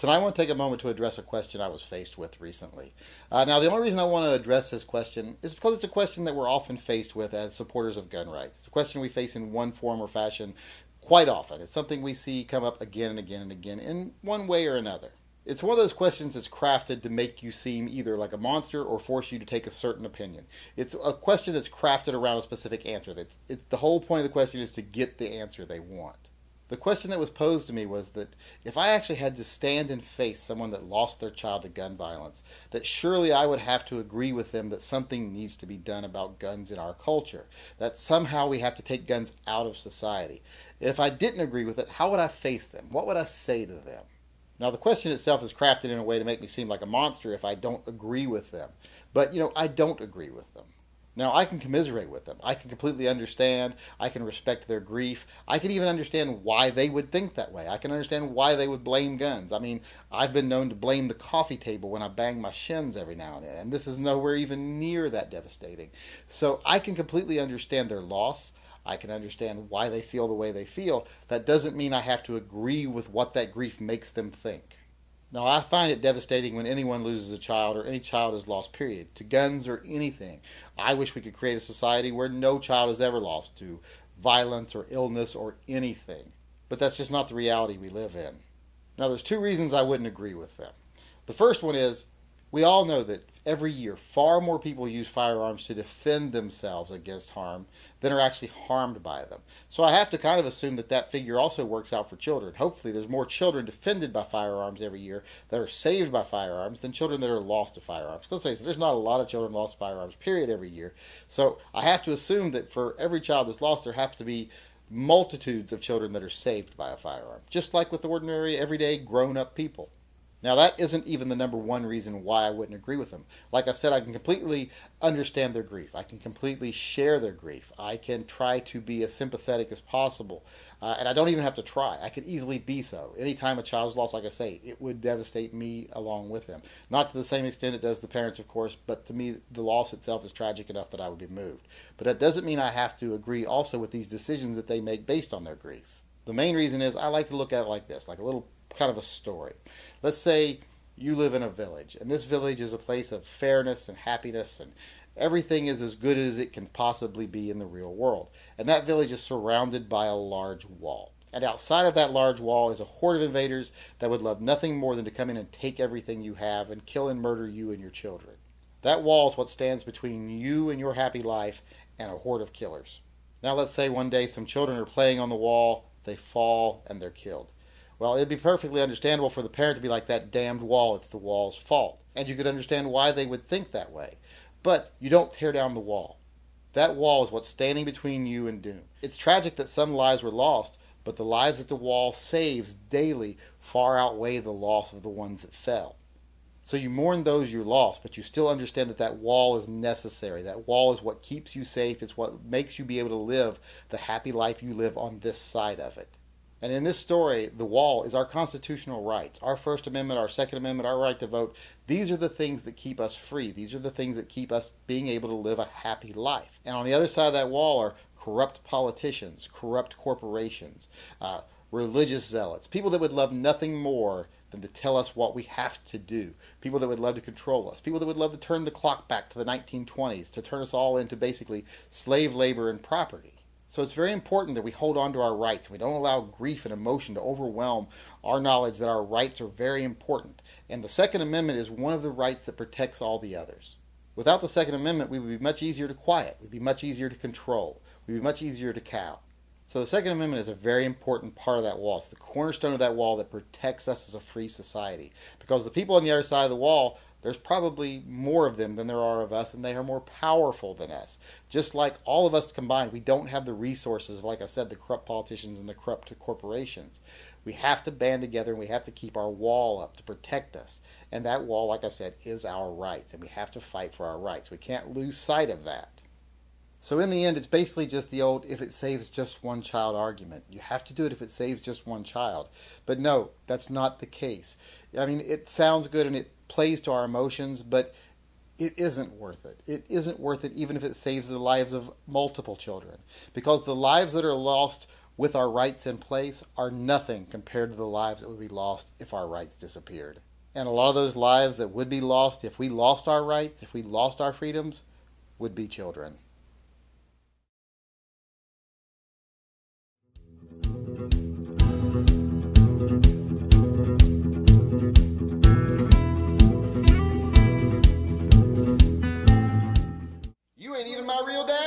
Tonight I want to take a moment to address a question I was faced with recently. Now, the only reason I want to address this question is because it's a question that we're often faced with as supporters of gun rights. It's a question we face in one form or fashion quite often. It's something we see come up again and again and again in one way or another. It's one of those questions that's crafted to make you seem either like a monster or force you to take a certain opinion. It's a question that's crafted around a specific answer. The whole point of the question is to get the answer they want. The question that was posed to me was that if I actually had to stand and face someone that lost their child to gun violence, that surely I would have to agree with them that something needs to be done about guns in our culture, that somehow we have to take guns out of society. And if I didn't agree with it, how would I face them? What would I say to them? Now, the question itself is crafted in a way to make me seem like a monster if I don't agree with them. But, I don't agree with them. Now, I can commiserate with them. I can completely understand. I can respect their grief. I can even understand why they would think that way. I can understand why they would blame guns. I mean, I've been known to blame the coffee table when I bang my shins every now and then, and this is nowhere even near that devastating. So I can completely understand their loss. I can understand why they feel the way they feel. That doesn't mean I have to agree with what that grief makes them think. Now, I find it devastating when anyone loses a child or any child is lost, period, to guns or anything. I wish we could create a society where no child is ever lost to violence or illness or anything. But that's just not the reality we live in. Now, there's two reasons I wouldn't agree with them. The first one is, we all know that every year far more people use firearms to defend themselves against harm than are actually harmed by them. So I have to kind of assume that that figure also works out for children. Hopefully there's more children defended by firearms every year that are saved by firearms than children that are lost to firearms. Let's face it, there's not a lot of children lost to firearms, period, every year. So I have to assume that for every child that's lost, there have to be multitudes of children that are saved by a firearm, just like with ordinary, everyday, grown-up people. Now, that isn't even the number one reason why I wouldn't agree with them. Like I said, I can completely understand their grief. I can completely share their grief. I can try to be as sympathetic as possible. And I don't even have to try. I could easily be so. Anytime a child is lost, like I say, it would devastate me along with them. Not to the same extent it does the parents, of course, but to me, the loss itself is tragic enough that I would be moved. But that doesn't mean I have to agree also with these decisions that they make based on their grief. The main reason is I like to look at it like this, like a little kind of a story. Let's say you live in a village, and this village is a place of fairness and happiness, and everything is as good as it can possibly be in the real world. And that village is surrounded by a large wall. And outside of that large wall is a horde of invaders that would love nothing more than to come in and take everything you have and kill and murder you and your children. That wall is what stands between you and your happy life and a horde of killers. Now let's say one day some children are playing on the wall, they fall, and they're killed. Well, it'd be perfectly understandable for the parent to be like, that damned wall, it's the wall's fault. And you could understand why they would think that way. But you don't tear down the wall. That wall is what's standing between you and doom. It's tragic that some lives were lost, but the lives that the wall saves daily far outweigh the loss of the ones that fell. So you mourn those you lost, but you still understand that that wall is necessary. That wall is what keeps you safe. It's what makes you be able to live the happy life you live on this side of it. And in this story, the wall is our constitutional rights, our First Amendment, our Second Amendment, our right to vote. These are the things that keep us free. These are the things that keep us being able to live a happy life. And on the other side of that wall are corrupt politicians, corrupt corporations, religious zealots, people that would love nothing more than to tell us what we have to do, people that would love to control us, people that would love to turn the clock back to the 1920s, to turn us all into basically slave labor and property. So it's very important that we hold on to our rights. We don't allow grief and emotion to overwhelm our knowledge that our rights are very important. And the Second Amendment is one of the rights that protects all the others. Without the Second Amendment, we would be much easier to quiet. We'd be much easier to control. We'd be much easier to cow. So the Second Amendment is a very important part of that wall. It's the cornerstone of that wall that protects us as a free society. Because the people on the other side of the wall, there's probably more of them than there are of us, and they are more powerful than us. Just like all of us combined, we don't have the resources of, like I said, the corrupt politicians and the corrupt corporations. We have to band together, and we have to keep our wall up to protect us. And that wall, like I said, is our rights, and we have to fight for our rights. We can't lose sight of that. So in the end, it's basically just the old, if it saves just one child argument. You have to do it if it saves just one child. But no, that's not the case. I mean, it sounds good and it plays to our emotions, but it isn't worth it. It isn't worth it even if it saves the lives of multiple children. Because the lives that are lost with our rights in place are nothing compared to the lives that would be lost if our rights disappeared. And a lot of those lives that would be lost if we lost our rights, if we lost our freedoms, would be children. You ain't even my real dad.